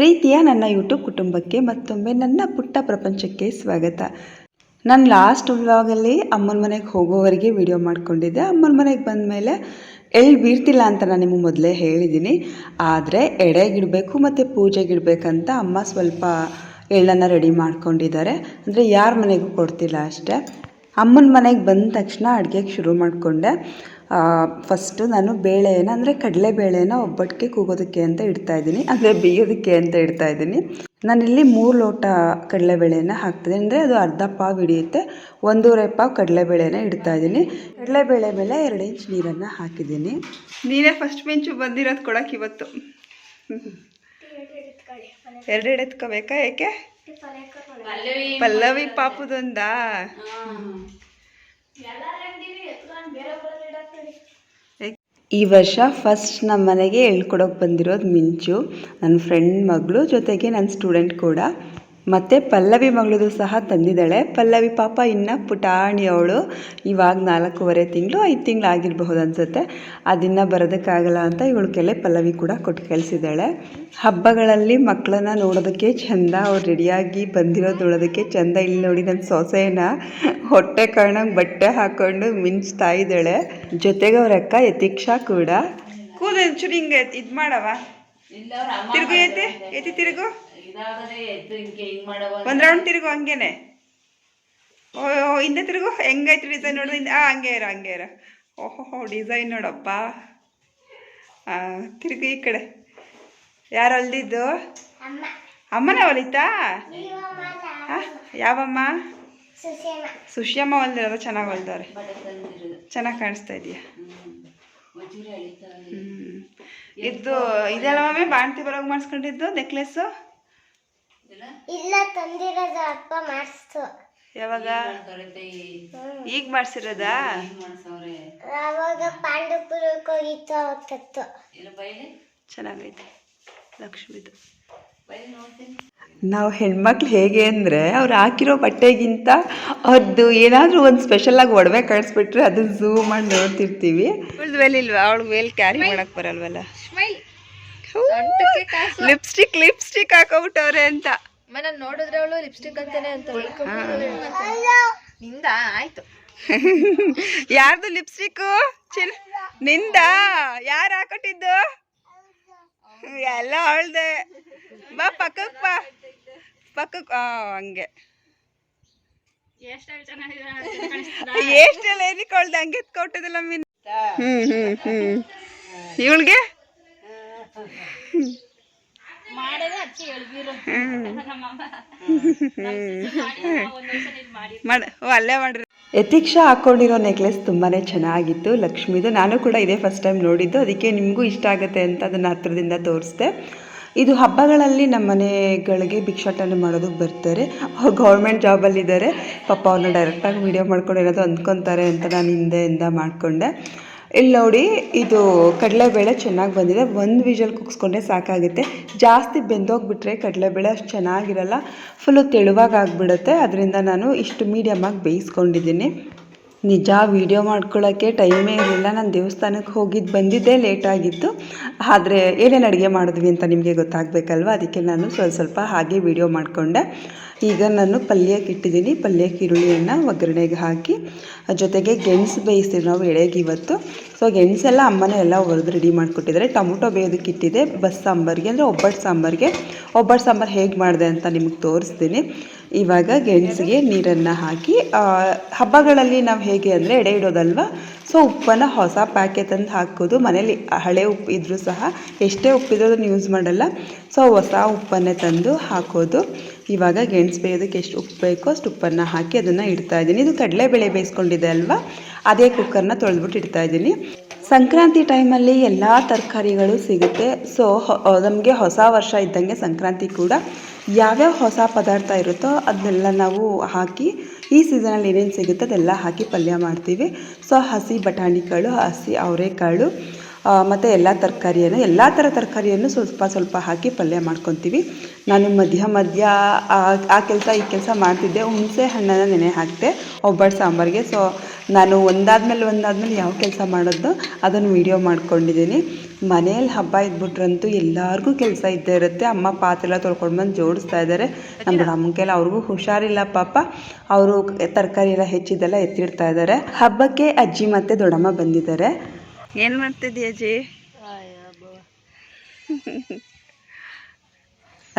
ಪ್ರೀತಿಯ ನನ್ನ ಯೂಟ್ಯೂಬ್ ಕುಟುಂಬಕ್ಕೆ ಮತ್ತೊಮ್ಮೆ ನನ್ನ ಪುಟ್ಟ ಪ್ರಪಂಚಕ್ಕೆ ಸ್ವಾಗತ. ನಾನು ಲಾಸ್ಟ್ ವ್ಲಾಗಲ್ಲಿ ಅಮ್ಮನ ಮನೆಗೆ ಹೋಗೋವರೆಗೆ ವಿಡಿಯೋ ಮಾಡ್ಕೊಂಡಿದ್ದೆ. ಅಮ್ಮನ ಮನೆಗೆ ಬಂದ ಮೇಲೆ ಎಳ್ಳು ಬೀರ್ತಿಲ್ಲ ಅಂತ ನಾನು ನಿಮಗೆ ಮೊದಲೇ ಹೇಳಿದ್ದೀನಿ. ಆದರೆ ಎಡೆಗಿಡಬೇಕು ಮತ್ತು ಪೂಜೆಗಿಡಬೇಕಂತ ಅಮ್ಮ ಸ್ವಲ್ಪ ಎಳ್ಳನ್ನು ರೆಡಿ ಮಾಡ್ಕೊಂಡಿದ್ದಾರೆ. ಅಂದರೆ ಯಾರ ಮನೆಗೂ ಕೊಡ್ತಿಲ್ಲ ಅಷ್ಟೇ. ಅಮ್ಮನ ಮನೆಗೆ ಬಂದ ತಕ್ಷಣ ಅಡುಗೆಗೆ ಶುರು ಮಾಡಿಕೊಂಡೆ. ಫಸ್ಟು ನಾನು ಬೇಳೆನ ಅಂದರೆ ಕಡಲೆಬೇಳೆನ ಒಬ್ಬಟ್ಟಿಗೆ ಕೂಗೋದಕ್ಕೆ ಅಂತ ಇಡ್ತಾಯಿದ್ದೀನಿ, ಅಂದರೆ ಬೇಯೋದಕ್ಕೆ ಅಂತ ಇಡ್ತಾಯಿದ್ದೀನಿ. ನಾನಿಲ್ಲಿ 3 ಲೋಟ ಕಡಲೆಬೇಳೆನ ಹಾಕ್ತಿದ್ದೀನಿ. ಅಂದರೆ ಅದು ಅರ್ಧ ಪಾವು ಹಿಡಿಯುತ್ತೆ. 1.5 ಪಾವು ಕಡಲೆಬೇಳೆನ ಇಡ್ತಾಯಿದ್ದೀನಿ. ಕಡಲೆಬೇಳೆ ಮೇಲೆ 2 ಇಂಚ್ ನೀರನ್ನು ಹಾಕಿದ್ದೀನಿ. ನೀನೇ ಫಸ್ಟ್ ಮಿಂಚು ಬಂದಿರೋದು ಕೊಡೋಕೆ ಇವತ್ತು. 2 ಎತ್ಕೋಬೇಕಾ? ಏಕೆ? ಪಲ್ಲವಿ ಪಾಪುದೊಂದಾ? ಈ ವರ್ಷ ಫಸ್ಟ್ ನಮ್ಮ ಮನೆಗೆ ಹೇಳ್ಕೊಡೋಕೆ ಬಂದಿರೋದು ಮಿಂಚು, ನನ್ನ ಫ್ರೆಂಡ್ ಮಗಳು, ಜೊತೆಗೆ ನನ್ನ ಸ್ಟೂಡೆಂಟ್ ಕೂಡ. ಮತ್ತು ಪಲ್ಲವಿ ಮಗಳದು ಸಹ ತಂದಿದ್ದಾಳೆ. ಪಲ್ಲವಿ ಪಾಪ ಇನ್ನು ಪುಟಾಣಿ ಅವಳು, ಇವಾಗ 4.5 ತಿಂಗಳು 5 ತಿಂಗಳು ಆಗಿರಬಹುದು ಅನಿಸುತ್ತೆ. ಅದಿನ್ನು ಬರೋದಕ್ಕಾಗಲ್ಲ ಅಂತ ಇವಳಿಗೆಲ್ಲ ಪಲ್ಲವಿ ಕೂಡ ಕೊಟ್ಟು ಕಳಿಸಿದ್ದಾಳೆ. ಹಬ್ಬಗಳಲ್ಲಿ ಮಕ್ಕಳನ್ನ ನೋಡೋದಕ್ಕೆ ಚೆಂದ, ಅವ್ರು ರೆಡಿಯಾಗಿ ಬಂದಿರೋದು ನೋಡೋದಕ್ಕೆ ಚೆಂದ. ಇಲ್ಲಿ ನೋಡಿ ನನ್ನ ಸೊಸೆನ ಹೊಟ್ಟೆ ಕಾಣಂಗೆ ಬಟ್ಟೆ ಹಾಕ್ಕೊಂಡು ಮಿಂಚ್ತಾ ಇದ್ದಾಳೆ. ಜೊತೆಗೆ ಅವ್ರ ಅಕ್ಕ ಯತೀಕ್ಷಾ ಕೂಡ. ಕೂದಲು ಹಿಂಗೆ ಇದು ಮಾಡವ, ತಿರುಗು ಎತ್ತಿ ತಿರುಗು, ಒಂದು ರೌಂಡ್ ತಿರುಗು, ಹಂಗೇನೆ. ಓಹೋ ಹಿಂದೆ ತಿರುಗು, ಹೆಂಗೈತಿ ಡಿಸೈನ್ ನೋಡು. ಹಂಗೆ ಇರ. ಓಹೋ ಡಿಸೈನ್ ನೋಡಪ್ಪ. ತಿರುಗು ಈ ಕಡೆ. ಯಾರು ಹೊಲ್ದಿದ್ದು? ಅಮ್ಮನೇ ಹೊಲಿತಾ? ಯಾವಮ್ಮ? ಸುಷ್ಯಮ್ಮ ಹೊಲ್ದಿರೋದು. ಚೆನ್ನಾಗಿ ಹೊಲ್ದವ್ರೆ, ಚೆನ್ನಾಗಿ ಕಾಣಿಸ್ತಾ ಇದೆಯಾ? ಇದೆಲ್ಲ ಮಮ್ಮಿ ಬಾಣ್ತಿ ಬರೋಗಿ ಮಾಡಿಸ್ಕೊಂಡಿದ್ದು ನೆಕ್ಲೆಸ್ಸು? ಇಲ್ಲ, ತಂದಿರೋದು ಅಪ್ಪ ಮಾಡಿಸ್ತು. ಯಾವಾಗ? ಈಗ ಮಾಡಿಸಿರೋದಾ? ಅವಾಗ ಪಾಂಡುಪುರಕ್ಕೆ ಹೋಗಿತ್ತು, ಅವತ್ತು. ಚೆನ್ನಾಗೈತೆ ಲಕ್ಷ್ಮಿದು. ನಾವು ಹೆಣ್ಮಕ್ಳು ಹೇಗೆ ಅಂದರೆ ಅವ್ರು ಹಾಕಿರೋ ಬಟ್ಟೆಗಿಂತ ಅವ್ರದ್ದು ಏನಾದರೂ ಒಂದು ಸ್ಪೆಷಲಾಗಿ ಒಡವೆ ಕಳಿಸ್ಬಿಟ್ರೆ ಅದನ್ನ ಝೂಮ್ ಮಾಡಿ ನೋಡ್ತಿರ್ತೀವಿ. ಅವಳದು ವೇಲ್ ಇಲ್ವಾ? ಅವಳು ವೇಲ್ ಕ್ಯಾರಿ ಮಾಡೋಕ್ಕೆ ಬರಲ್ವಲ್ಲ. ಲಿಪ್ಸ್ಟಿಕ್ ಹಾಕೋಬಿಟ್ಟವ್ರೆ ಅಂತ ನಾನು ನೋಡಿದ್ರೆ ಅವಳು ಲಿಪ್ಸ್ಟಿಕ್ ಅಂತಾನೆ ಅಂತ. ನಿಂದ ಆಯ್ತು. ಯಾರ್ದು ಲಿಪ್ಸ್ಟಿಕ್ಕು? ನಿಂದ? ಯಾರು ಹಾಕೊಟ್ಟಿದ್ದು? ಎಲ್ಲ ಅವಳ್ದೆ. ಬಾ ಪಕ್ಕಕ್ಕೆ ಬಾ, ಪಕ್ಕಕ್ಕೆ. ಹಂಗೆ ಎಷ್ಟೆಲ್ಲ ಏನಕ್ಕೆ ಅವಳ್ದು ಹಂಗೆ ಎತ್ಕೊಟ್ಟದಲ್ಲ ಮೀನು. ಇವಳಿಗೆ ಅಲ್ಲೇ ಮಾಡ್ರಿ. ಯತೀಕ್ಷಾ ಹಾಕ್ಕೊಂಡಿರೋ ನೆಕ್ಲೆಸ್ ತುಂಬಾ ಚೆನ್ನಾಗಿತ್ತು, ಲಕ್ಷ್ಮಿದು. ನಾನು ಕೂಡ ಇದೇ ಫಸ್ಟ್ ಟೈಮ್ ನೋಡಿದ್ದು, ಅದಕ್ಕೆ ನಿಮಗೂ ಇಷ್ಟ ಆಗುತ್ತೆ ಅಂತ ಅದನ್ನು ಹತ್ರದಿಂದ ತೋರಿಸ್ದೆ. ಇದು ಹಬ್ಬಗಳಲ್ಲಿ ನಮ್ಮ ಮನೆಗಳಿಗೆ ಭಿಕ್ಷಾಟನೆ ಮಾಡೋದಕ್ಕೆ ಬರ್ತಾರೆ. ಅವ್ರು ಗೌರ್ಮೆಂಟ್ ಜಾಬಲ್ಲಿದ್ದಾರೆ. ಪಾಪ ಅವ್ರನ್ನ ಡೈರೆಕ್ಟಾಗಿ ವೀಡಿಯೋ ಮಾಡ್ಕೊಂಡು ಏನಾದರೂ ಅಂದ್ಕೊತಾರೆ ಅಂತ ನಾನು ಹಿಂದೆಯಿಂದ ಮಾಡಿಕೊಂಡೆ. ಇಲ್ಲಿ ನೋಡಿ, ಇದು ಕಡಲೆಬೇಳೆ ಚೆನ್ನಾಗಿ ಬಂದಿದೆ. 1 ವಿಷಲ್ ಕುಗ್ಸ್ಕೊಂಡ್ರೆ ಸಾಕಾಗುತ್ತೆ. ಜಾಸ್ತಿ ಬೆಂದೋಗ್ಬಿಟ್ರೆ ಕಡಲೆಬೇಳೆ ಅಷ್ಟು ಚೆನ್ನಾಗಿರಲ್ಲ, ಫುಲ್ಲು ತೆಳುವಾಗಿ ಆಗಿಬಿಡುತ್ತೆ. ಅದರಿಂದ ನಾನು ಇಷ್ಟು ಮೀಡಿಯಮಾಗಿ ಬೇಯಿಸ್ಕೊಂಡಿದ್ದೀನಿ. ನಿಜ ವೀಡಿಯೋ ಮಾಡ್ಕೊಳ್ಳೋಕ್ಕೆ ಟೈಮೇ ಇರಲಿಲ್ಲ. ನಾನು ದೇವಸ್ಥಾನಕ್ಕೆ ಹೋಗಿದ್ದು ಬಂದಿದ್ದೇ ಲೇಟಾಗಿತ್ತು. ಆದರೆ ಏನೇನು ಅಡುಗೆ ಮಾಡಿದ್ವಿ ಅಂತ ನಿಮಗೆ ಗೊತ್ತಾಗಬೇಕಲ್ವ, ಅದಕ್ಕೆ ನಾನು ಸ್ವಲ್ಪ ಹಾಗೆ ವೀಡಿಯೋ ಮಾಡಿಕೊಂಡೆ. ಈಗ ನಾನು ಪಲ್ಯಕ್ಕೆ ಇಟ್ಟಿದ್ದೀನಿ. ಪಲ್ಯಕ್ಕೆ ಈರುಳ್ಳಿಯನ್ನು ಒಗ್ಗರಣೆಗೆ ಹಾಕಿ, ಜೊತೆಗೆ ಗೆಣಸು ಬೇಯಿಸ್ತೀವಿ ನಾವು ಎಳೆಗೆ ಇವತ್ತು. ಸೊ ಗೆಣಸೆಲ್ಲ ಅಮ್ಮನೇ ಎಲ್ಲ ಹೊರದು ರೆಡಿ ಮಾಡಿಕೊಟ್ಟಿದ್ದಾರೆ. ಟೊಮೊಟೊ ಬೇಯೋದಕ್ಕೆ ಇಟ್ಟಿದೆ ಬಸ್ ಸಾಂಬಾರಿಗೆ, ಅಂದರೆ ಒಬ್ಬಟ್ಟು ಸಾಂಬಾರಿಗೆ. ಒಬ್ಬಟ್ಟು ಸಾಂಬಾರು ಹೇಗೆ ಮಾಡಿದೆ ಅಂತ ನಿಮಗೆ ತೋರಿಸ್ತೀನಿ. ಇವಾಗ ಗೆಣಸಿಗೆ ನೀರನ್ನು ಹಾಕಿ, ಹಬ್ಬಗಳಲ್ಲಿ ನಾವು ಹೇಗೆ ಅಂದರೆ ಎಡೆ ಇಡೋದಲ್ವ, ಸೊ ಉಪ್ಪನ್ನು ಹೊಸ ಪ್ಯಾಕೆಟ್ ತಂದು ಹಾಕೋದು. ಮನೇಲಿ ಹಳೆ ಉಪ್ಪು ಇದ್ದರೂ ಸಹ ಎಷ್ಟೇ ಉಪ್ಪಿದ್ರೂ ಅದನ್ನು ಯೂಸ್ ಮಾಡಲ್ಲ, ಸೊ ಹೊಸ ಉಪ್ಪನ್ನೇ ತಂದು ಹಾಕೋದು. ಇವಾಗ ಗೆಣಸು ಬೇಯೋದಕ್ಕೆ ಎಷ್ಟು ಉಪ್ಪು ಬೇಕೋ ಅಷ್ಟು ಉಪ್ಪನ್ನು ಹಾಕಿ ಅದನ್ನು ಇಡ್ತಾಯಿದ್ದೀನಿ. ಇದು ಕಡಲೆಬೇಳೆ ಬೇಯಿಸ್ಕೊಂಡಿದೆ ಅಲ್ವಾ, ಅದೇ ಕುಕ್ಕರ್ನ ತೊಳೆದ್ಬಿಟ್ಟು ಇಡ್ತಾಯಿದ್ದೀನಿ. ಸಂಕ್ರಾಂತಿ ಟೈಮಲ್ಲಿ ಎಲ್ಲ ತರಕಾರಿಗಳು ಸಿಗುತ್ತೆ. ಸೊ ನಮಗೆ ಹೊಸ ವರ್ಷ ಇದ್ದಂಗೆ ಸಂಕ್ರಾಂತಿ ಕೂಡ ಯಾವ್ಯಾವ ಹೊಸ ಪದಾರ್ಥ ಇರುತ್ತೋ ಅದನ್ನೆಲ್ಲ ನಾವು ಹಾಕಿ, ಈ ಸೀಸನಲ್ಲಿ ಏನೇನು ಸಿಗುತ್ತೆ ಅದೆಲ್ಲ ಹಾಕಿ ಪಲ್ಯ ಮಾಡ್ತೀವಿ. ಸೊ ಹಸಿ ಬಟಾಣಿ ಕಾಳು, ಹಸಿ ಅವರೆಕಾಳು, ಮತ್ತು ಎಲ್ಲ ಥರ ತರಕಾರಿಯನ್ನು ಸ್ವಲ್ಪ ಸ್ವಲ್ಪ ಹಾಕಿ ಪಲ್ಯ ಮಾಡ್ಕೊತೀವಿ. ನಾನು ಮಧ್ಯ ಆ ಕೆಲಸ ಈ ಕೆಲಸ ಮಾಡ್ತಿದ್ದೆ. ಹುಣಸೆ ಹಣ್ಣನ್ನು ನೆನೆ ಹಾಕಿದೆ ಒಬ್ಬಟ್ಟು ಸಾಂಬಾರಿಗೆ. ಸೊ ನಾನು ಒಂದಾದ್ಮೇಲೆ ಯಾವ ಕೆಲಸ ಮಾಡೋದು ಅದನ್ನು ವೀಡಿಯೋ ಮಾಡ್ಕೊಂಡಿದ್ದೀನಿ. ಮನೇಲಿ ಹಬ್ಬ ಇದ್ಬಿಟ್ರಂತೂ ಎಲ್ಲರಿಗೂ ಕೆಲಸ ಇದ್ದೇ ಇರುತ್ತೆ. ಅಮ್ಮ ಪಾತ್ರೆ ಎಲ್ಲ ತೊಳ್ಕೊಂಡು ಬಂದು ಜೋಡಿಸ್ತಾ ಇದ್ದಾರೆ. ನಮ್ಮ ದೊಡ್ಡಮ್ಮಕ್ಕೆಲ್ಲ ಅವ್ರಿಗೂ ಹುಷಾರಿಲ್ಲ ಪಾಪ, ಅವರು ತರಕಾರಿ ಎಲ್ಲ ಹೆಚ್ಚಿದ್ದೆಲ್ಲ ಎತ್ತಿಡ್ತಾ ಇದ್ದಾರೆ. ಹಬ್ಬಕ್ಕೆ ಅಜ್ಜಿ ಮತ್ತು ದೊಡ್ಡಮ್ಮ ಬಂದಿದ್ದಾರೆ. ಏನು ಮಾಡ್ತಿದ್ದೀಯ ಅಜ್ಜಿ?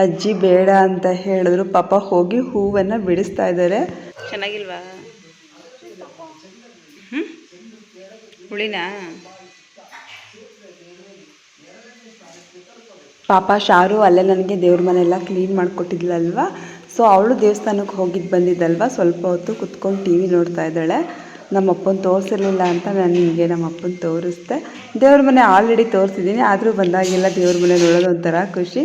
ಅಜ್ಜಿ ಬೇಡ ಅಂತ ಹೇಳಿದ್ರು ಪಾಪ, ಹೋಗಿ ಹೂವನ್ನು ಬಿಡಿಸ್ತಾ ಇದ್ದಾರೆ. ಚೆನ್ನಾಗಿಲ್ವಾ? ಹುಳಿನಾ? ಪಾಪ ಶಾರು ಅಲ್ಲೇ ನನಗೆ ದೇವ್ರ ಮನೆಯೆಲ್ಲ ಕ್ಲೀನ್ ಮಾಡಿಕೊಟ್ಟಿದ್ಲಲ್ವ. ಸೊ ಅವಳು ದೇವಸ್ಥಾನಕ್ಕೆ ಹೋಗಿದ್ದು ಬಂದಿದ್ದಲ್ವ, ಸ್ವಲ್ಪ ಹೊತ್ತು ಕುತ್ಕೊಂಡು ಟಿ ವಿ ನೋಡ್ತಾ ಇದ್ದಾಳೆ. ನಮ್ಮಪ್ಪನ ತೋರಿಸಿರ್ಲಿಲ್ಲ ಅಂತ ನಾನು ನಿಮಗೆ ನಮ್ಮಪ್ಪನ ತೋರಿಸ್ದೆ. ದೇವ್ರ ಮನೆ ಆಲ್ರೆಡಿ ತೋರಿಸಿದ್ದೀನಿ, ಆದರೂ ಬಂದಾಗೆಲ್ಲ ದೇವ್ರ ಮನೆ ನೋಡೋದು ಒಂಥರ ಖುಷಿ.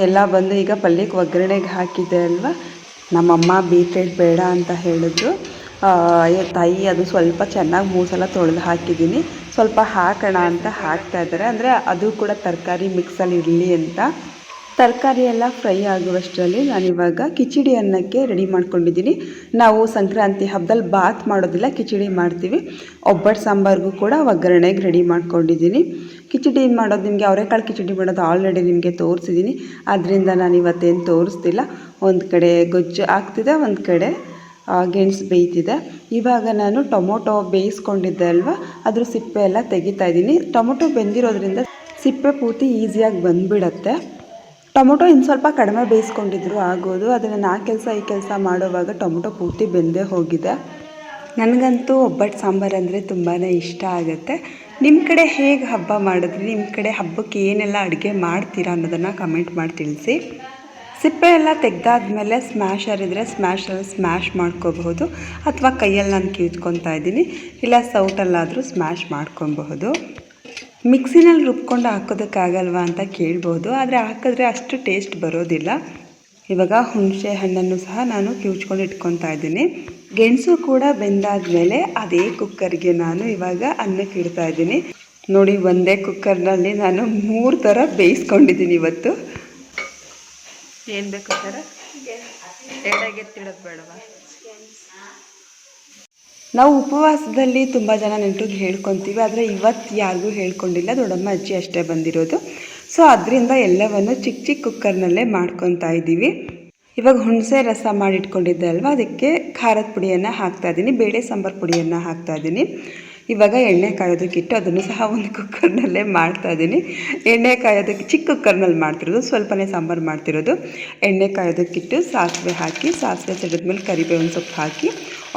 ಎಲ್ಲ ಬಂದು ಈಗ ಪಲ್ಯಕ್ಕೆ ಒಗ್ಗರಣೆಗೆ ಹಾಕಿದ್ದೆ ಅಲ್ವ. ನಮ್ಮಮ್ಮ ಬೀಟ್ರೇಟ್ ಬೇಡ ಅಂತ ಹೇಳಿದ್ರು. ತಾಯಿ ಅದು ಸ್ವಲ್ಪ ಚೆನ್ನಾಗಿ 3 ಸಲ ತೊಳೆದು ಹಾಕಿದ್ದೀನಿ, ಸ್ವಲ್ಪ ಹಾಕೋಣ ಅಂತ ಹಾಕ್ತಾ ಇದ್ದಾರೆ. ಅಂದರೆ ಅದು ಕೂಡ ತರಕಾರಿ ಮಿಕ್ಸಲ್ಲಿ ಇರಲಿ ಅಂತ. ತರಕಾರಿ ಎಲ್ಲ ಫ್ರೈ ಆಗುವಷ್ಟರಲ್ಲಿ ನಾನಿವಾಗ ಕಿಚಡಿ ಅನ್ನಕ್ಕೆ ರೆಡಿ ಮಾಡ್ಕೊಂಡಿದ್ದೀನಿ. ನಾವು ಸಂಕ್ರಾಂತಿ ಹಬ್ಬದಲ್ಲಿ ಬಾತ್ ಮಾಡೋದಿಲ್ಲ, ಕಿಚಡಿ ಮಾಡ್ತೀವಿ. ಒಬ್ಬಟ್ಟು ಸಾಂಬಾರಿಗೂ ಕೂಡ ಒಗ್ಗರಣೆಗೆ ರೆಡಿ ಮಾಡ್ಕೊಂಡಿದ್ದೀನಿ. ಕಿಚಡಿ ಮಾಡೋದು ನಿಮಗೆ ಅವರೆಕಾಳು ಕಿಚಡಿ ಮಾಡೋದು ಆಲ್ರೆಡಿ ನಿಮಗೆ ತೋರಿಸಿದ್ದೀನಿ, ಆದ್ದರಿಂದ ನಾನು ಇವತ್ತೇನು ತೋರಿಸ್ತಿಲ್ಲ. ಒಂದು ಕಡೆ ಗೊಜ್ಜು ಆಗ್ತಿದೆ, ಒಂದು ಕಡೆ ಗೆಣಸು ಬೇಯ್ತಿದೆ. ಇವಾಗ ನಾನು ಟೊಮೊಟೊ ಬೇಯಿಸ್ಕೊಂಡಿದ್ದೆ ಅಲ್ವಾ, ಅದ್ರ ಸಿಪ್ಪೆ ಎಲ್ಲ ತೆಗಿತಾ ಇದ್ದೀನಿ. ಟೊಮೊಟೊ ಬೆಂದಿರೋದ್ರಿಂದ ಸಿಪ್ಪೆ ಪೂರ್ತಿ ಈಸಿಯಾಗಿ ಬಂದುಬಿಡತ್ತೆ. ಟೊಮೊಟೊ ಇನ್ನು ಸ್ವಲ್ಪ ಕಡಿಮೆ ಬೇಯಿಸ್ಕೊಂಡಿದ್ರು ಆಗೋದು, ಆದರೆ ನಾನು ಆ ಕೆಲಸ ಈ ಕೆಲಸ ಮಾಡುವಾಗ ಟೊಮೊಟೊ ಪೂರ್ತಿ ಬೆಂದೇ ಹೋಗಿದೆ. ನನಗಂತೂ ಒಬ್ಬಟ್ಟು ಸಾಂಬಾರು ಅಂದರೆ ತುಂಬಾ ಇಷ್ಟ ಆಗುತ್ತೆ. ನಿಮ್ಮ ಕಡೆ ಹೇಗೆ ಹಬ್ಬ ಮಾಡಿದ್ರಿ, ನಿಮ್ಮ ಕಡೆ ಹಬ್ಬಕ್ಕೆ ಏನೆಲ್ಲ ಅಡುಗೆ ಮಾಡ್ತೀರಾ ಅನ್ನೋದನ್ನು ಕಮೆಂಟ್ ಮಾಡಿ ತಿಳಿಸಿ. ಸಿಪ್ಪೆ ಎಲ್ಲ ತೆಗೆದಾದ್ಮೇಲೆ ಸ್ಮ್ಯಾಶರ್ ಇದ್ದರೆ ಸ್ಮ್ಯಾಶಲ್ಲಿ ಸ್ಮ್ಯಾಶ್ ಮಾಡ್ಕೋಬಹುದು, ಅಥವಾ ಕೈಯಲ್ಲಿ ನಾನು ಕಿವುಚ್ಕೊತಾ ಇದ್ದೀನಿ, ಇಲ್ಲ ಸೌಟಲ್ಲಾದರೂ ಸ್ಮ್ಯಾಶ್ ಮಾಡ್ಕೊಬಹುದು. ಮಿಕ್ಸಿನಲ್ಲಿ ರುಬ್ಕೊಂಡು ಹಾಕೋದಕ್ಕಾಗಲ್ವಾ ಅಂತ ಕೇಳ್ಬೋದು, ಆದರೆ ಹಾಕಿದ್ರೆ ಅಷ್ಟು ಟೇಸ್ಟ್ ಬರೋದಿಲ್ಲ. ಇವಾಗ ಹುಣಸೆ ಹಣ್ಣನ್ನು ಸಹ ನಾನು ಕಿವುಚ್ಕೊಂಡು ಇಟ್ಕೊತಾ ಇದ್ದೀನಿ. ಗೆಣಸು ಕೂಡ ಬೆಂದಾದಮೇಲೆ ಅದೇ ಕುಕ್ಕರ್ಗೆ ನಾನು ಇವಾಗ ಅನ್ನಕ್ಕೆ ಇಡ್ತಾ ಇದ್ದೀನಿ. ನೋಡಿ, ಒಂದೇ ಕುಕ್ಕರ್ನಲ್ಲಿ ನಾನು 3 ಥರ ಬೇಯಿಸ್ಕೊಂಡಿದ್ದೀನಿ ಇವತ್ತು. ಏನು ಬೇಕು ಸರ? ಎಡಗೆತ್ತಿಡೋದು ಬೇಡವಾ? ನಾವು ಉಪವಾಸದಲ್ಲಿ ತುಂಬ ಜನ ನೆಂಟರಿಗೆ ಹೇಳ್ಕೊತೀವಿ, ಆದರೆ ಇವತ್ತು ಯಾರಿಗೂ ಹೇಳ್ಕೊಂಡಿಲ್ಲ. ದೊಡ್ಡಮ್ಮ ಅಜ್ಜಿ ಅಷ್ಟೇ ಬಂದಿರೋದು. ಸೊ ಅದರಿಂದ ಎಲ್ಲವನ್ನು ಚಿಕ್ಕ ಚಿಕ್ಕ ಕುಕ್ಕರ್ನಲ್ಲೇ ಮಾಡ್ಕೊತಾ ಇದ್ದೀವಿ. ಇವಾಗ ಹುಣಸೆ ರಸ ಮಾಡಿಟ್ಕೊಂಡಿದ್ದೆ ಅಲ್ವಾ, ಅದಕ್ಕೆ ಖಾರದ ಪುಡಿಯನ್ನು ಹಾಕ್ತಾಯಿದ್ದೀನಿ, ಬೇಳೆ ಸಾಂಬಾರು ಪುಡಿಯನ್ನು ಹಾಕ್ತಾಯಿದ್ದೀನಿ. ಇವಾಗ ಎಣ್ಣೆ ಕಾಯೋದಕ್ಕಿಟ್ಟು ಅದನ್ನು ಸಹ ಒಂದು ಕುಕ್ಕರ್ನಲ್ಲೇ ಮಾಡ್ತಾಯಿದ್ದೀನಿ. ಎಣ್ಣೆ ಕಾಯೋದಕ್ಕೆ ಚಿಕ್ಕ ಕುಕ್ಕರ್ನಲ್ಲಿ ಮಾಡ್ತಿರೋದು, ಸ್ವಲ್ಪನೇ ಸಾಂಬಾರು ಮಾಡ್ತಿರೋದು. ಎಣ್ಣೆ ಕಾಯೋದಕ್ಕಿಟ್ಟು ಸಾಸಿವೆ ಹಾಕಿ, ಸಾಸಿವೆ ಸಿಡಿದ್ಮೇಲೆ ಕರಿಬೇವಿನ ಸೊಪ್ಪು ಹಾಕಿ,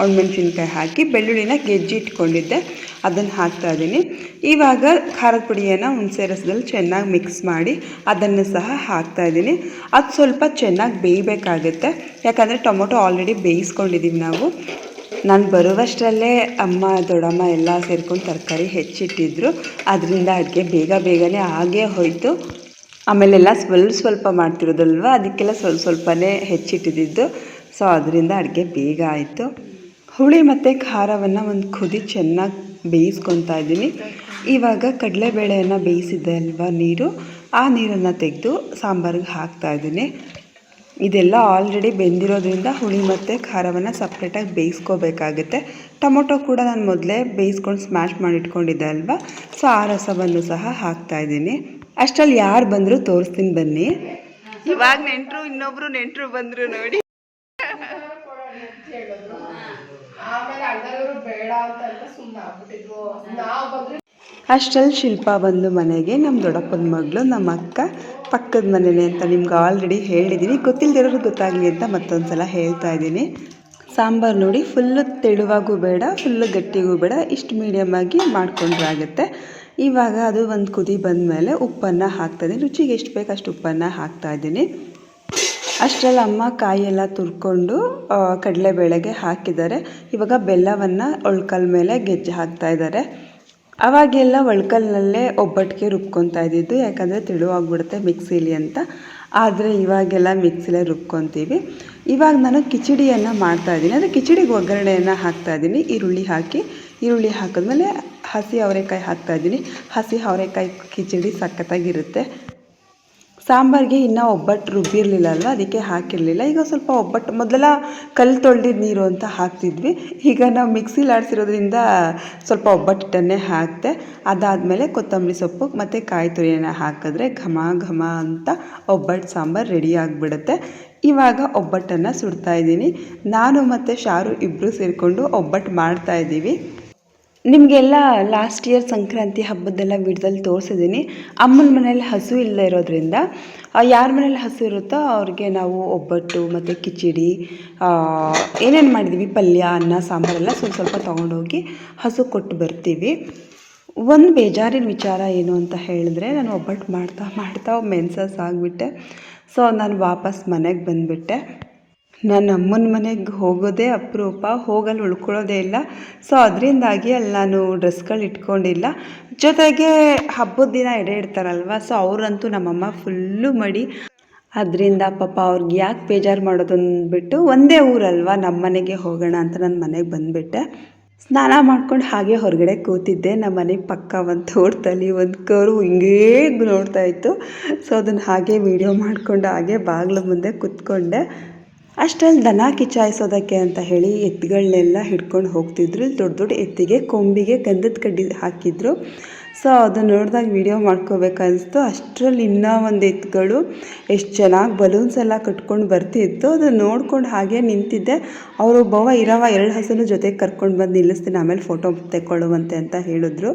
ಒಣಮೆಣ್ಸಿನ್ಕಾಯಿ ಹಾಕಿ, ಬೆಳ್ಳುಳ್ಳಿನ ಗೆಜ್ಜಿ ಇಟ್ಕೊಂಡಿದ್ದೆ ಅದನ್ನು ಹಾಕ್ತಾಯಿದ್ದೀನಿ. ಇವಾಗ ಖಾರದ ಪುಡಿಯನ್ನು ಹುಣಸೆ ರಸದಲ್ಲಿ ಚೆನ್ನಾಗಿ ಮಿಕ್ಸ್ ಮಾಡಿ ಅದನ್ನು ಸಹ ಹಾಕ್ತಾಯಿದ್ದೀನಿ. ಅದು ಸ್ವಲ್ಪ ಚೆನ್ನಾಗಿ ಬೇಯಬೇಕಾಗುತ್ತೆ, ಯಾಕಂದರೆ ಟೊಮೊಟೊ ಆಲ್ರೆಡಿ ಬೇಯಿಸ್ಕೊಂಡಿದ್ದೀವಿ ನಾವು. ನಾನು ಬರುವಷ್ಟರಲ್ಲೇ ಅಮ್ಮ ದೊಡ್ಡಮ್ಮ ಎಲ್ಲ ಸೇರ್ಕೊಂಡು ತರಕಾರಿ ಹೆಚ್ಚಿಟ್ಟಿದ್ರು, ಅದರಿಂದ ಅಡುಗೆ ಬೇಗನೆ ಆಗೇ ಹೋಯಿತು. ಆಮೇಲೆಲ್ಲ ಸ್ವಲ್ಪ ಮಾಡ್ತಿರೋದಲ್ವ, ಅದಕ್ಕೆಲ್ಲ ಸ್ವಲ್ಪನೇ ಹೆಚ್ಚಿಟ್ಟಿದ್ದು. ಸೊ ಅದರಿಂದ ಅಡುಗೆ ಬೇಗ ಆಯಿತು. ಹುಳಿ ಮತ್ತು ಖಾರವನ್ನು ಒಂದು ಕುದಿ ಚೆನ್ನಾಗಿ ಬೇಯಿಸ್ಕೊತಾ ಇದ್ದೀನಿ. ಇವಾಗ ಕಡಲೆಬೇಳೆಯನ್ನು ಬೇಯಿಸಿದ್ದೆ ಅಲ್ವಾ ನೀರು, ಆ ನೀರನ್ನು ತೆಗೆದು ಸಾಂಬಾರಿಗೆ ಹಾಕ್ತಾಯಿದ್ದೀನಿ. ಇದೆಲ್ಲ ಆಲ್ರೆಡಿ ಬೆಂದಿರೋದ್ರಿಂದ ಹುಳಿ ಮತ್ತು ಖಾರವನ್ನು ಸಪ್ರೇಟಾಗಿ ಬೇಯಿಸ್ಕೋಬೇಕಾಗುತ್ತೆ. ಟೊಮೊಟೊ ಕೂಡ ನಾನು ಮೊದಲೇ ಬೇಯಿಸ್ಕೊಂಡು ಸ್ಮ್ಯಾಶ್ ಮಾಡಿ ಇಟ್ಕೊಂಡಿದ್ದೆ ಅಲ್ವಾ, ಸೊ ಆ ರಸವನ್ನು ಸಹ ಹಾಕ್ತಾಯಿದ್ದೀನಿ. ಅಷ್ಟರಲ್ಲಿ ಯಾರು ಬಂದರೂ ತೋರಿಸ್ತೀನಿ ಬನ್ನಿ. ಇವಾಗ ಇನ್ನೊಬ್ರು ನೆಂಟರು ಬಂದರು ನೋಡಿ. ಅಷ್ಟರಲ್ಲಿ ಶಿಲ್ಪ ಬಂದು ಮನೆಗೆ. ನಮ್ಮ ದೊಡ್ಡಪ್ಪನ ಮಗಳು, ನಮ್ಮ ಅಕ್ಕ ಪಕ್ಕದ ಮನೆಯೇ ಅಂತ ನಿಮ್ಗೆ ಆಲ್ರೆಡಿ ಹೇಳಿದ್ದೀನಿ. ಗೊತ್ತಿಲ್ಲದಿರೋರು ಗೊತ್ತಾಗಲಿ ಅಂತ ಮತ್ತೊಂದು ಸಲ ಹೇಳ್ತಾ ಇದ್ದೀನಿ. ಸಾಂಬಾರು ನೋಡಿ, ಫುಲ್ಲು ತೆಳುವಾಗೂ ಬೇಡ, ಫುಲ್ಲು ಗಟ್ಟಿಗೂ ಬೇಡ, ಇಷ್ಟು ಮೀಡಿಯಮ್ಮಾಗಿ ಮಾಡಿಕೊಂಡ್ರೆ ಆಗುತ್ತೆ. ಇವಾಗ ಅದು ಒಂದು ಕುದಿ ಬಂದಮೇಲೆ ಉಪ್ಪನ್ನು ಹಾಕ್ತಾಯಿದ್ದೀನಿ. ರುಚಿಗೆ ಎಷ್ಟು ಬೇಕು ಅಷ್ಟು ಉಪ್ಪನ್ನು ಹಾಕ್ತಾಯಿದ್ದೀನಿ. ಅಷ್ಟರಲ್ಲಿ ಅಮ್ಮ ಕಾಯಿಯೆಲ್ಲ ತುರ್ಕೊಂಡು ಕಡಲೆಬೇಳೆಗೆ ಹಾಕಿದ್ದಾರೆ. ಇವಾಗ ಬೆಲ್ಲವನ್ನು ಒಳ್ಕಲ್ ಮೇಲೆ ಗೆಜ್ಜೆ ಹಾಕ್ತಾಯಿದ್ದಾರೆ. ಅವಾಗೆಲ್ಲ ಒಳ್ಕಲ್ನಲ್ಲೇ ಒಬ್ಬಟ್ಟಿಗೆ ರುಬ್ಕೊತಾ ಇದ್ದಿದ್ದು, ಯಾಕಂದರೆ ತೆಳುವಾಗ್ಬಿಡುತ್ತೆ ಮಿಕ್ಸಿಲಿ ಅಂತ. ಆದರೆ ಇವಾಗೆಲ್ಲ ಮಿಕ್ಸಿಲೇ ರುಬ್ಕೊತೀವಿ. ಇವಾಗ ನಾನು ಕಿಚಡಿಯನ್ನು ಮಾಡ್ತಾಯಿದ್ದೀನಿ. ಅಂದರೆ ಕಿಚಡಿಗೆ ಒಗ್ಗರಣೆಯನ್ನು ಹಾಕ್ತಾಯಿದ್ದೀನಿ. ಈರುಳ್ಳಿ ಹಾಕಿದ್ಮೇಲೆ ಹಸಿ ಅವರೆಕಾಯಿ ಹಾಕ್ತಾಯಿದ್ದೀನಿ. ಹಸಿ ಅವರೆಕಾಯಿ ಕಿಚಡಿ ಸಖತ್ತಾಗಿರುತ್ತೆ. ಸಾಂಬಾರಿಗೆ ಇನ್ನೂ ಒಬ್ಬಟ್ಟು ರುಬ್ಬಿರಲಿಲ್ಲ ಅಲ್ವ, ಅದಕ್ಕೆ ಹಾಕಿರಲಿಲ್ಲ. ಈಗ ಸ್ವಲ್ಪ ಒಬ್ಬಟ್ಟು ಮೊದಲೆಲ್ಲ ಕಲ್ಲು ತೊಳೆದಿದ್ದ ನೀರು ಅಂತ ಹಾಕ್ತಿದ್ವಿ. ಈಗ ನಾವು ಮಿಕ್ಸಿಲಿ ಆಡಿಸಿರೋದ್ರಿಂದ ಸ್ವಲ್ಪ ಒಬ್ಬಟ್ಟನ್ನೇ ಹಾಕಿದೆ. ಅದಾದಮೇಲೆ ಕೊತ್ತಂಬರಿ ಸೊಪ್ಪು ಮತ್ತು ಕಾಯಿ ತುರಿಯನ್ನು ಹಾಕಿದ್ರೆ ಘಮ ಘಮ ಅಂತ ಒಬ್ಬಟ್ಟು ಸಾಂಬಾರು ರೆಡಿ ಆಗಿಬಿಡುತ್ತೆ. ಇವಾಗ ಒಬ್ಬಟ್ಟನ್ನು ಸುಡ್ತಾಯಿದ್ದೀನಿ. ನಾನು ಮತ್ತು ಶಾರು ಇಬ್ಬರು ಸೇರಿಕೊಂಡು ಒಬ್ಬಟ್ಟು ಮಾಡ್ತಾಯಿದ್ದೀವಿ. ನಿಮಗೆಲ್ಲ ಲಾಸ್ಟ್ ಇಯರ್ ಸಂಕ್ರಾಂತಿ ಹಬ್ಬದ್ದೆಲ್ಲ ವಿಡಿಯೋದಲ್ಲಿ ತೋರಿಸಿದ್ದೀನಿ. ಅಮ್ಮನ ಮನೇಲಿ ಹಸು ಇಲ್ಲದೆ ಇರೋದ್ರಿಂದ ಯಾರ ಮನೇಲಿ ಹಸು ಇರುತ್ತೋ ಅವ್ರಿಗೆ ನಾವು ಒಬ್ಬಟ್ಟು ಮತ್ತು ಕಿಚಡಿ ಏನೇನು ಮಾಡಿದ್ವಿ, ಪಲ್ಯ, ಅನ್ನ, ಸಾಂಬಾರೆಲ್ಲ ಸ್ವಲ್ಪ ತೊಗೊಂಡೋಗಿ ಹಸು ಕೊಟ್ಟು ಬರ್ತೀವಿ. ಒಂದು ಬೇಜಾರಿನ ವಿಚಾರ ಏನು ಅಂತ ಹೇಳಿದ್ರೆ, ನಾನು ಒಬ್ಬಟ್ಟು ಮಾಡ್ತಾ ಮೆನ್ಸಸ್ ಆಗಿಬಿಟ್ಟೆ. ಸೊ ನಾನು ವಾಪಸ್ ಮನೆಗೆ ಬಂದುಬಿಟ್ಟೆ. ನಾನು ಅಮ್ಮನ ಮನೆಗೆ ಹೋಗೋದೇ ಅಪರೂಪ, ಹೋಗಲ್ಲಿ ಉಳ್ಕೊಳ್ಳೋದೇ ಇಲ್ಲ. ಸೊ ಅದರಿಂದಾಗಿ ಅಲ್ಲಿ ನಾನು ಡ್ರೆಸ್ಗಳು ಇಟ್ಕೊಂಡಿಲ್ಲ. ಜೊತೆಗೆ ಹಬ್ಬದ ದಿನ ಎಡೆ ಇಡ್ತಾರಲ್ವ, ಸೊ ಅವರಂತೂ ನಮ್ಮಮ್ಮ ಫುಲ್ಲು ಮಡಿ. ಅದರಿಂದ ಪಾಪ ಅವ್ರಿಗೆ ಯಾಕೆ ಬೇಜಾರು ಮಾಡೋದು ಅಂದ್ಬಿಟ್ಟು ಒಂದೇ ಊರಲ್ವ, ನಮ್ಮ ಮನೆಗೆ ಹೋಗೋಣ ಅಂತ ನಾನು ಮನೆಗೆ ಬಂದುಬಿಟ್ಟೆ. ಸ್ನಾನ ಮಾಡ್ಕೊಂಡು ಹಾಗೆ ಹೊರಗಡೆ ಕೂತಿದ್ದೆ. ನಮ್ಮ ಮನೆ ಪಕ್ಕ ಒಂದು ತೋಟದಲ್ಲಿ ಒಂದು ಕರು ಹಿಂಗೇ ನೋಡ್ತಾ ಇತ್ತು. ಸೊ ಅದನ್ನು ಹಾಗೆ ವೀಡಿಯೋ ಮಾಡಿಕೊಂಡು ಹಾಗೆ ಬಾಗಿಲು ಮುಂದೆ ಕೂತ್ಕೊಂಡೆ. ಅಷ್ಟರಲ್ಲಿ ದನ ಕಿಚಾಯಿಸೋದಕ್ಕೆ ಅಂತ ಹೇಳಿ ಎತ್ತುಗಳನ್ನೆಲ್ಲ ಹಿಡ್ಕೊಂಡು ಹೋಗ್ತಿದ್ರು. ದೊಡ್ಡ ದೊಡ್ಡ ಎತ್ತಿಗೆ ಕೊಂಬಿಗೆ ಗಂಧದ ಕಡ್ಡಿ ಹಾಕಿದ್ರು. ಸೊ ಅದನ್ನು ನೋಡಿದಾಗ ವೀಡಿಯೋ ಮಾಡ್ಕೋಬೇಕನ್ನಿಸ್ತು. ಅಷ್ಟರಲ್ಲಿ ಇನ್ನೂ ಒಂದು ಎತ್ತುಗಳು ಎಷ್ಟು ಚೆನ್ನಾಗಿ ಬಲೂನ್ಸ್ ಎಲ್ಲ ಕಟ್ಕೊಂಡು ಬರ್ತಿತ್ತು. ಅದನ್ನು ನೋಡ್ಕೊಂಡು ಹಾಗೆ ನಿಂತಿದ್ದೆ. ಅವರು ಒಬ್ಬವ ಇರವ 2 ಹಸುನು ಜೊತೆಗೆ ಕರ್ಕೊಂಡು ಬಂದು ನಿಲ್ಲಿಸ್ತೀನಿ, ಆಮೇಲೆ ಫೋಟೋ ತೆಕ್ಕೊಳ್ಳುವಂತೆ ಅಂತ ಹೇಳಿದ್ರು.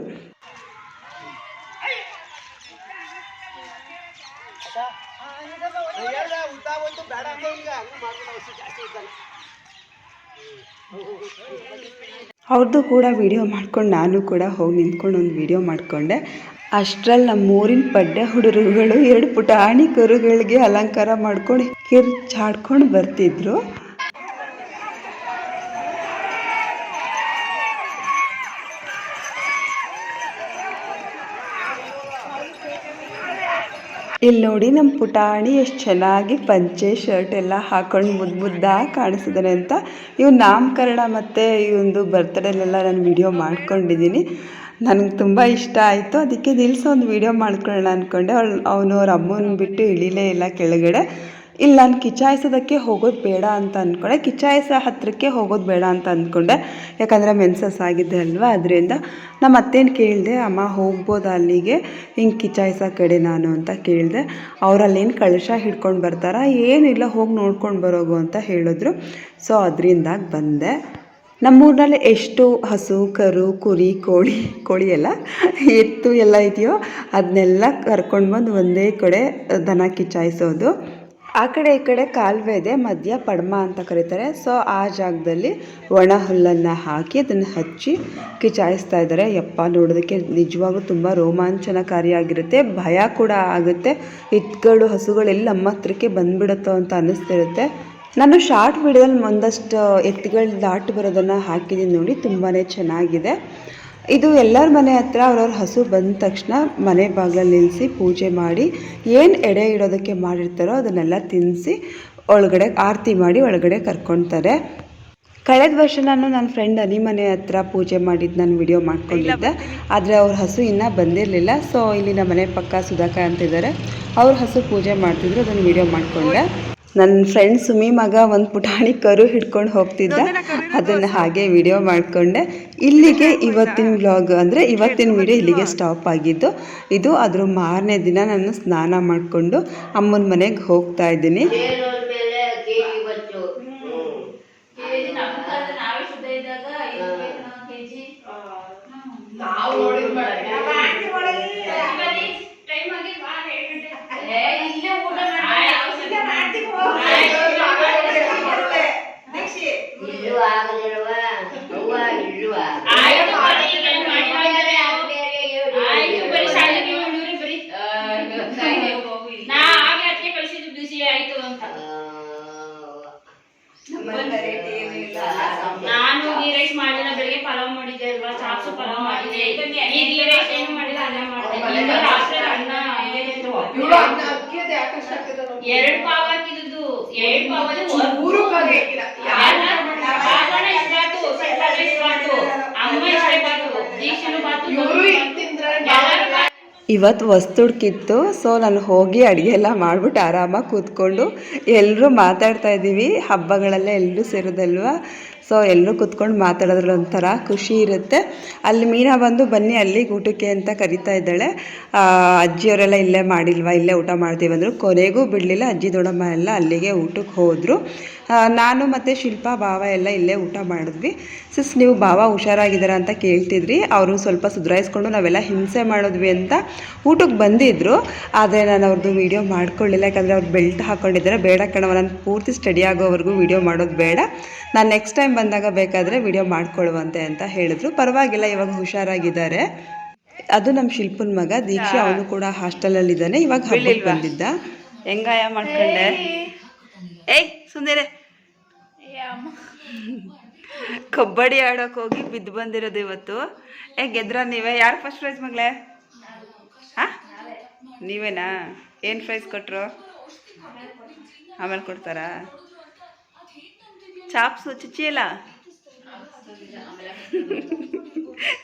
ಅವ್ರದ್ದು ಕೂಡ ವೀಡಿಯೋ ಮಾಡ್ಕೊಂಡು ನಾನು ಕೂಡ ಹೋಗಿ ನಿಂತ್ಕೊಂಡು ಒಂದು ವೀಡಿಯೋ ಮಾಡಿಕೊಂಡೆ. ಅಷ್ಟರಲ್ಲಿ ನಮ್ಮೂರಿನ ಪಡ್ಡೆ ಹುಡುಗರುಗಳು 2 ಪುಟಾಣಿ ಕರುಗಳಿಗೆ ಅಲಂಕಾರ ಮಾಡ್ಕೊಂಡು ಕಿರ್ಚಾಡ್ಕೊಂಡು ಬರ್ತಿದ್ರು. ಇಲ್ಲಿ ನೋಡಿ ನಮ್ಮ ಪುಟಾಣಿ ಎಷ್ಟು ಚೆನ್ನಾಗಿ ಪಂಚೆ ಶರ್ಟ್ ಎಲ್ಲ ಹಾಕೊಂಡು ಮುದ್ದಾಗಿ ಕಾಣಿಸಿದ್ದಾನೆ ಅಂತ. ಇವ್ನ ನಾಮಕರಣ ಮತ್ತು ಇವೊಂದು ಬರ್ತ್ಡೇಲೆಲ್ಲ ನಾನು ವೀಡಿಯೋ ಮಾಡ್ಕೊಂಡಿದ್ದೀನಿ. ನನಗೆ ತುಂಬ ಇಷ್ಟ ಆಯಿತು. ಅದಕ್ಕೆ ನಿಲ್ಲಿಸೋ ಒಂದು ವೀಡಿಯೋ ಮಾಡ್ಕೊಳ್ಳೋಣ ಅಂದ್ಕೊಂಡೆ. ಅವನು ಅವ್ರ ಅಮ್ಮನ ಬಿಟ್ಟು ಇಳಿಲೇ ಇಲ್ಲ ಕೆಳಗಡೆ. ಇಲ್ಲಿ ನಾನು ಕಿಚಾಯಿಸೋದಕ್ಕೆ ಹೋಗೋದು ಬೇಡ ಅಂತ ಅಂದ್ಕೊಂಡೆ, ಕಿಚಾಯಿಸೋ ಹತ್ತಿರಕ್ಕೆ ಹೋಗೋದು ಬೇಡ ಅಂತ ಅಂದ್ಕೊಂಡೆ. ಯಾಕಂದರೆ ಮೆನ್ಸಸ್ ಆಗಿದೆ ಅಲ್ವಾ, ಅದರಿಂದ ನಮ್ಮ ಅತ್ತೇನು ಕೇಳಿದೆ, ಅಮ್ಮ ಹೋಗ್ಬೋದಾ ಅಲ್ಲಿಗೆ, ಹಿಂಗೆ ಕಿಚಾಯಿಸೋ ಕಡೆ ನಾನು ಅಂತ ಕೇಳಿದೆ. ಅವರಲ್ಲೇನು ಕಳಶ ಹಿಡ್ಕೊಂಡು ಬರ್ತಾರಾ, ಏನಿಲ್ಲ ಹೋಗಿ ನೋಡ್ಕೊಂಡು ಬರೋಗು ಅಂತ ಹೇಳಿದ್ರು. ಸೊ ಅದರಿಂದಾಗಿ ಬಂದೆ. ನಮ್ಮೂರಿನಲ್ಲಿ ಎಷ್ಟು ಹಸು, ಕರು, ಕುರಿ, ಕೋಳಿ ಎಲ್ಲ ಎತ್ತು ಎಲ್ಲ ಇದೆಯೋ ಅದನ್ನೆಲ್ಲ ಕರ್ಕೊಂಡು ಬಂದು ಒಂದೇ ಕಡೆ ದನ ಕಿಚಾಯಿಸೋದು. ಆ ಕಡೆ ಈ ಕಡೆ ಕಾಲುವೆ ಇದೆ, ಮಧ್ಯ ಪಡ್ಮ ಅಂತ ಕರೀತಾರೆ. ಸೊ ಆ ಜಾಗದಲ್ಲಿ ಒಣ ಹುಲ್ಲನ್ನು ಹಾಕಿ ಅದನ್ನು ಹಚ್ಚಿ ಕಿಚಾಯಿಸ್ತಾ ಇದ್ದಾರೆ. ಯಪ್ಪ, ನೋಡೋದಕ್ಕೆ ನಿಜವಾಗ್ಲೂ ತುಂಬ ರೋಮಾಂಚನಕಾರಿಯಾಗಿರುತ್ತೆ, ಭಯ ಕೂಡ ಆಗುತ್ತೆ. ಎತ್ತುಗಳು, ಹಸುಗಳೆಲ್ಲ ನಮ್ಮ ಹತ್ರಕ್ಕೆ ಬಂದುಬಿಡುತ್ತೋ ಅಂತ ಅನ್ನಿಸ್ತಿರುತ್ತೆ. ನಾನು ಶಾರ್ಟ್ ವಿಡಿಯೋದಲ್ಲಿ ಒಂದಷ್ಟು ಎತ್ತುಗಳು ದಾಟಿ ಬರೋದನ್ನು ಹಾಕಿದ್ದೀನಿ ನೋಡಿ, ತುಂಬಾ ಚೆನ್ನಾಗಿದೆ. ಇದು ಎಲ್ಲರ ಮನೆ ಹತ್ರ ಅವ್ರವ್ರ ಹಸು ಬಂದ ತಕ್ಷಣ ಮನೆ ಬಾಗಿಲಲ್ಲಿ ನಿಲ್ಲಿಸಿ ಪೂಜೆ ಮಾಡಿ ಏನು ಎಡೆ ಇಡೋದಕ್ಕೆ ಮಾಡಿರ್ತಾರೋ ಅದನ್ನೆಲ್ಲ ತಿನ್ನಿಸಿ ಒಳಗಡೆ ಆರತಿ ಮಾಡಿ ಒಳಗಡೆ ಕರ್ಕೊಳ್ತಾರೆ. ಕಳೆದ ವರ್ಷ ನಾನು ನನ್ನ ಫ್ರೆಂಡ್ ಅನಿ ಮನೆ ಹತ್ರ ಪೂಜೆ ಮಾಡಿದ್ದು ನಾನು ವಿಡಿಯೋ ಮಾಡ್ಕೊಂಡಿದ್ದೆ. ಆದರೆ ಅವ್ರ ಹಸು ಇನ್ನೂ ಬಂದಿರಲಿಲ್ಲ. ಸೊ ಇಲ್ಲಿ ನಮ್ಮ ಮನೆ ಪಕ್ಕ ಸುಧಾಕರ್ ಅಂತಿದ್ದಾರೆ, ಅವ್ರ ಹಸು ಪೂಜೆ ಮಾಡ್ತಿದ್ರು, ಅದನ್ನು ವಿಡಿಯೋ ಮಾಡಿಕೊಂಡೆ. ನನ್ನ ಫ್ರೆಂಡ್ ಸುಮಿ ಮಗ ಒಂದು ಪುಟಾಣಿ ಕರು ಹಿಡ್ಕೊಂಡು ಹೋಗ್ತಿದ್ದ, ಅದನ್ನು ಹಾಗೆ ವಿಡಿಯೋ ಮಾಡಿಕೊಂಡೆ. ಇಲ್ಲಿಗೆ ಇವತ್ತಿನ ವ್ಲಾಗ್ ಅಂದರೆ ಇವತ್ತಿನ ವಿಡಿಯೋ ಇಲ್ಲಿಗೆ ಸ್ಟಾಪ್ ಆಗಿದ್ದು. ಇದು ಅದ್ರ ಮಾರನೇ ದಿನ ನಾನು ಸ್ನಾನ ಮಾಡಿಕೊಂಡು ಅಮ್ಮನ ಮನೆಗೆ ಹೋಗ್ತಾ ಇದ್ದೀನಿ. ನಾನು ಗೀ ರೈಸ್ ಮಾಡಿಲ್ಲ, ಬೆಳಿಗ್ಗೆ ಪಲಾವ್ ಮಾಡಿದ್ದೆ ಅಲ್ವಾ, ಚಾಪ್ಸು ಪಲಾವ್ ಮಾಡಿದ್ದೆ. ಈ ಗೀ ರೈಸ್ ಏನು ಮಾಡಿಲ್ಲ, ಅನ್ನ ಮಾಡಿದೆ. ರಾತ್ರಿ ಅನ್ನ ಎರಡು ಪಾವ್ ಹಾಕಿದ್ದು, ಎರಡು ಪಾವಲ್ಲಿ ಅಮ್ಮ ಇಷ್ಟ ಬಾತು, ದೀಕ್ಷನು ಬಾತು, ಎಲ್ಲರೂ ಬಾತು. ಇವತ್ತು ವಸ್ತುಡ್ಕಿತ್ತು. ಸೊ ನಾನು ಹೋಗಿ ಅಡುಗೆ ಎಲ್ಲ ಮಾಡಿಬಿಟ್ಟು ಆರಾಮಾಗಿ ಕೂತ್ಕೊಂಡು ಎಲ್ಲರೂ ಮಾತಾಡ್ತಾ ಇದ್ದೀವಿ. ಹಬ್ಬಗಳಲ್ಲೇ ಎಲ್ಲರೂ ಸೇರೋದಲ್ವ. ಸೊ ಎಲ್ಲರೂ ಕೂತ್ಕೊಂಡು ಮಾತಾಡೋದ್ರಲ್ಲಿ ಒಂಥರ ಖುಷಿ ಇರುತ್ತೆ. ಅಲ್ಲಿ ಮೀನಾ ಬಂದು ಬನ್ನಿ ಅಲ್ಲಿಗೆ ಊಟಕ್ಕೆ ಅಂತ ಕರಿತಾ ಇದ್ದಾಳೆ. ಅಜ್ಜಿಯವರೆಲ್ಲ ಇಲ್ಲೇ ಮಾಡಿಲ್ವಾ, ಇಲ್ಲೇ ಊಟ ಮಾಡ್ತೀವಿ ಅಂದರು. ಕೊನೆಗೂ ಬಿಡಲಿಲ್ಲ, ಅಜ್ಜಿ ದೊಡ್ಡಮ್ಮ ಎಲ್ಲ ಅಲ್ಲಿಗೆ ಊಟಕ್ಕೆ ಹೋದರು. ನಾನು ಮತ್ತು ಶಿಲ್ಪಾ ಭಾವ ಎಲ್ಲ ಇಲ್ಲೇ ಊಟ ಮಾಡಿದ್ವಿ. ಸಿಸ್ ನೀವು ಭಾವ ಹುಷಾರಾಗಿದ್ದಾರೆ ಅಂತ ಕೇಳ್ತಿದ್ರಿ. ಅವರು ಸ್ವಲ್ಪ ಸುಧಾರಿಸ್ಕೊಂಡು ನಾವೆಲ್ಲ ಹಿಂಸೆ ಮಾಡಿದ್ವಿ ಅಂತ ಊಟಕ್ಕೆ ಬಂದಿದ್ದರು. ಆದರೆ ನಾನು ಅವ್ರದ್ದು ವೀಡಿಯೋ ಮಾಡ್ಕೊಳ್ಳಿಲ್ಲ, ಯಾಕಂದರೆ ಅವ್ರು ಬೆಲ್ಟ್ ಹಾಕ್ಕೊಂಡಿದ್ದಾರೆ. ಬೇಡ ಕಣವ, ನಾನು ಪೂರ್ತಿ ಸ್ಟಡಿ ಆಗೋವರೆಗೂ ವೀಡಿಯೋ ಮಾಡೋದು ಬೇಡ, ನಾನು ನೆಕ್ಸ್ಟ್ ಟೈಮ್ ಬಂದಾಗ ಬೇಕಾದರೆ ವಿಡಿಯೋ ಮಾಡ್ಕೊಳ್ಳುವಂತೆ ಅಂತ ಹೇಳಿದ್ರು. ಪರವಾಗಿಲ್ಲ, ಇವಾಗ ಹುಷಾರಾಗಿದ್ದಾರೆ. ಅದು ನಮ್ಮ ಶಿಲ್ಪನ ಮಗ ದೀಕ್ಷಾ, ಅವನು ಕೂಡ ಹಾಸ್ಟೆಲಲ್ಲಿದ್ದಾನೆ. ಇವಾಗ ಹಬ್ಬಕ್ಕೆ ಬಂದಿದ್ದ. ಹೆಂಗಾಯ ಮಾಡ್ಕೊಂಡೆ? ಏಯ್ ಸುಂದರ, ಕಬಡ್ಡಿ ಆಡೋಕೆ ಹೋಗಿ ಬಿದ್ದು ಬಂದಿರೋದು ಇವತ್ತು. ಗೆದ್ರ ನೀವೇ? ಯಾರು ಫಸ್ಟ್ ಪ್ರೈಸ್ ಮಗಳೇ? ಹಾಂ ನೀವೇನಾ? ಏನು ಪ್ರೈಸ್ ಕೊಟ್ಟರು? ಆಮೇಲೆ ಕೊಡ್ತಾರಾ? ಚಾಪ್ಸು ಚುಚ್ಚಿಯಲ್ಲ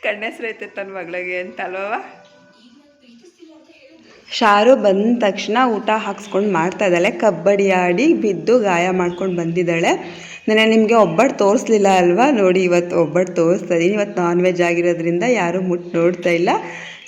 ಕಣ್ಣೆಸ್ರು ಐತೆ ತನ್ನ ಮಗಳಿಗೆ ಅಂತ ಅಲ್ವವ. ಶಾರು ಬಂದ ತಕ್ಷಣ ಊಟ ಹಾಕ್ಸ್ಕೊಂಡು ಮಾಡ್ತಾ ಇದ್ದಾಳೆ. ಕಬಡ್ಡಿ ಆಡಿ ಬಿದ್ದು ಗಾಯ ಮಾಡ್ಕೊಂಡು ಬಂದಿದ್ದಾಳೆ. ನಾನು ನಿಮಗೆ ಒಬ್ಬಟ್ಟು ತೋರಿಸ್ಲಿಲ್ಲ ಅಲ್ವಾ, ನೋಡಿ ಇವತ್ತು ಒಬ್ಬಟ್ಟು ತೋರಿಸ್ತಾ ಇದ್ದೀನಿ. ಇವತ್ತು ನಾನ್ ವೆಜ್ ಆಗಿರೋದ್ರಿಂದ ಯಾರೂ ಮುಟ್ಟು ನೋಡ್ತಾ ಇಲ್ಲ.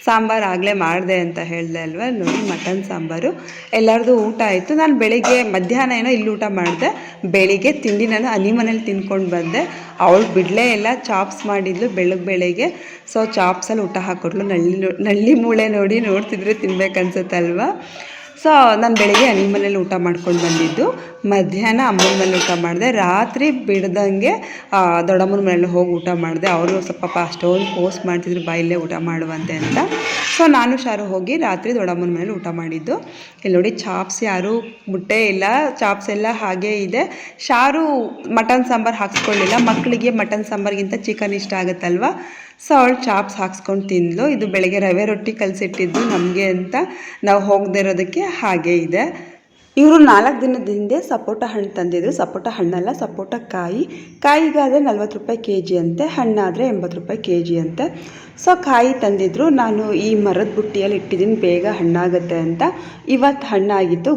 ಸಾಂಬಾರು ಆಗಲೇ ಮಾಡಿದೆ ಅಂತ ಹೇಳಿದೆ ಅಲ್ವಾ, ನೋಡಿ ಮಟನ್ ಸಾಂಬಾರು. ಎಲ್ಲರದು ಊಟ ಆಯಿತು. ನಾನು ಬೆಳಿಗ್ಗೆ ಮಧ್ಯಾಹ್ನ ಏನೋ ಇಲ್ಲಿ ಊಟ ಮಾಡಿದೆ. ಬೆಳಿಗ್ಗೆ ತಿಂಡಿ ನಾನು ಅನಿ ಮನೇಲಿ ತಿನ್ಕೊಂಡು ಬಂದೆ. ಅವಳು ಬಿಡಲೇ ಇಲ್ಲ, ಚಾಪ್ಸ್ ಮಾಡಿದ್ಲು ಬೆಳಗ್ಗೆ. ಸೊ ಚಾಪ್ಸಲ್ಲಿ ಊಟ ಹಾಕ್ಕೊಟ್ಲು. ನಳ್ಳಿ ಮೂಳೆ ನೋಡಿ ನೋಡ್ತಿದ್ರೆ ತಿನ್ಬೇಕನ್ಸುತ್ತಲ್ವ. ಸೊ ನಾನು ಬೆಳಿಗ್ಗೆ ಅನಿ ಮನೇಲಿ ಊಟ ಮಾಡ್ಕೊಂಡು ಬಂದಿದ್ದು. ಮಧ್ಯಾಹ್ನ ಅಮ್ಮನ ಮನೇಲಿ ಊಟ ಮಾಡಿದೆ. ರಾತ್ರಿ ಬಿಡ್ದಂಗೆ ದೊಡ್ಡಮ್ಮನ ಮನೇಲಿ ಹೋಗಿ ಊಟ ಮಾಡಿದೆ. ಅವರು ಸ್ವಲ್ಪ ಅಷ್ಟೊಂದು ಪೋಸ್ಟ್ ಮಾಡ್ತಿದ್ರು ಬಾಯಿಲ್ಲೇ ಊಟ ಮಾಡುವಂತೆ ಅಂತ. ಸೊ ನಾನು ಶಾರು ಹೋಗಿ ರಾತ್ರಿ ದೊಡ್ಡಮ್ಮನ ಮನೇಲಿ ಊಟ ಮಾಡಿದ್ದು. ಇಲ್ಲಿ ನೋಡಿ ಚಾಪ್ಸ್ ಯಾರೂ ಮುಟ್ಟೇ ಇಲ್ಲ, ಚಾಪ್ಸ್ ಎಲ್ಲ ಹಾಗೇ ಇದೆ. ಶಾರು ಮಟನ್ ಸಾಂಬಾರು ಹಾಕ್ಸ್ಕೊಳ್ಳಿಲ್ಲ. ಮಕ್ಕಳಿಗೆ ಮಟನ್ ಸಾಂಬಾರಿಗಿಂತ ಚಿಕನ್ ಇಷ್ಟ ಆಗುತ್ತಲ್ವ. ಸೊ ಅವಳು ಚಾಪ್ಸ್ ಹಾಕ್ಸ್ಕೊಂಡು ತಿಂದಳು. ಇದು ಬೆಳಗ್ಗೆ ರವೆ ರೊಟ್ಟಿ ಕಲಸಿಟ್ಟಿದ್ದು ನಮಗೆ ಅಂತ, ನಾವು ಹೋಗದೇ ಇರೋದಕ್ಕೆ ಹಾಗೇ ಇದೆ. ಇವರು 4 ದಿನದ ಹಿಂದೆ ಸಪೋಟ ಹಣ್ಣು ತಂದಿದ್ರು. ಸಪೋಟ ಹಣ್ಣಲ್ಲ, ಸಪೋಟ ಕಾಯಿಗಾದರೆ 40 ರೂಪಾಯಿ kg ಅಂತೆ, ಹಣ್ಣಾದರೆ 80 ರೂಪಾಯಿ kg ಅಂತೆ. ಸೊ ಕಾಯಿ ತಂದಿದ್ರು. ನಾನು ಈ ಮರದ ಬುಟ್ಟಿಯಲ್ಲಿ ಇಟ್ಟಿದ್ದೀನಿ, ಬೇಗ ಹಣ್ಣಾಗುತ್ತೆ ಅಂತ. ಇವತ್ತು ಹಣ್ಣಾಗಿತ್ತು.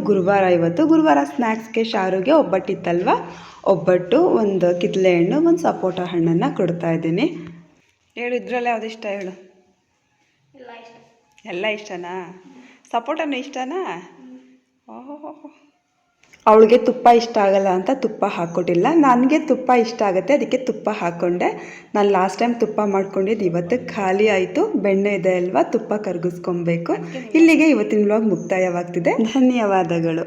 ಗುರುವಾರ ಸ್ನ್ಯಾಕ್ಸ್ಗೆ ಶಾರುಗೆ ಒಬ್ಬಟ್ಟಿತ್ತಲ್ವ, ಒಬ್ಬಟ್ಟು, ಒಂದು ಕಿತ್ತಳೆ ಹಣ್ಣು, ಒಂದು ಸಪೋಟ ಹಣ್ಣನ್ನು ಕೊಡ್ತಾ ಇದ್ದೀನಿ. ಹೇಳು, ಇದ್ರಲ್ಲೇ ಯಾವ್ದು ಇಷ್ಟ ಹೇಳು? ಎಲ್ಲ ಇಷ್ಟನಾ? ಸಪೋಟನೂ ಇಷ್ಟನಾ? ಓಹೋ, ಅವಳಿಗೆ ತುಪ್ಪ ಇಷ್ಟ ಆಗಲ್ಲ ಅಂತ ತುಪ್ಪ ಹಾಕ್ಕೊಟ್ಟಿಲ್ಲ. ನನಗೆ ತುಪ್ಪ ಇಷ್ಟ ಆಗುತ್ತೆ, ಅದಕ್ಕೆ ತುಪ್ಪ ಹಾಕ್ಕೊಂಡೆ. ನಾನು ಲಾಸ್ಟ್ ಟೈಮ್ ತುಪ್ಪ ಮಾಡ್ಕೊಂಡಿದ್ದು ಇವತ್ತು ಖಾಲಿ ಆಯಿತು. ಬೆಣ್ಣೆ ಇದೆ ಅಲ್ವಾ, ತುಪ್ಪ ಕರಗಿಸ್ಕೊಬೇಕು. ಇಲ್ಲಿಗೆ ಇವತ್ತಿನ ವ್ಲಾಗ್ ಮುಕ್ತಾಯವಾಗ್ತಿದೆ. ಧನ್ಯವಾದಗಳು.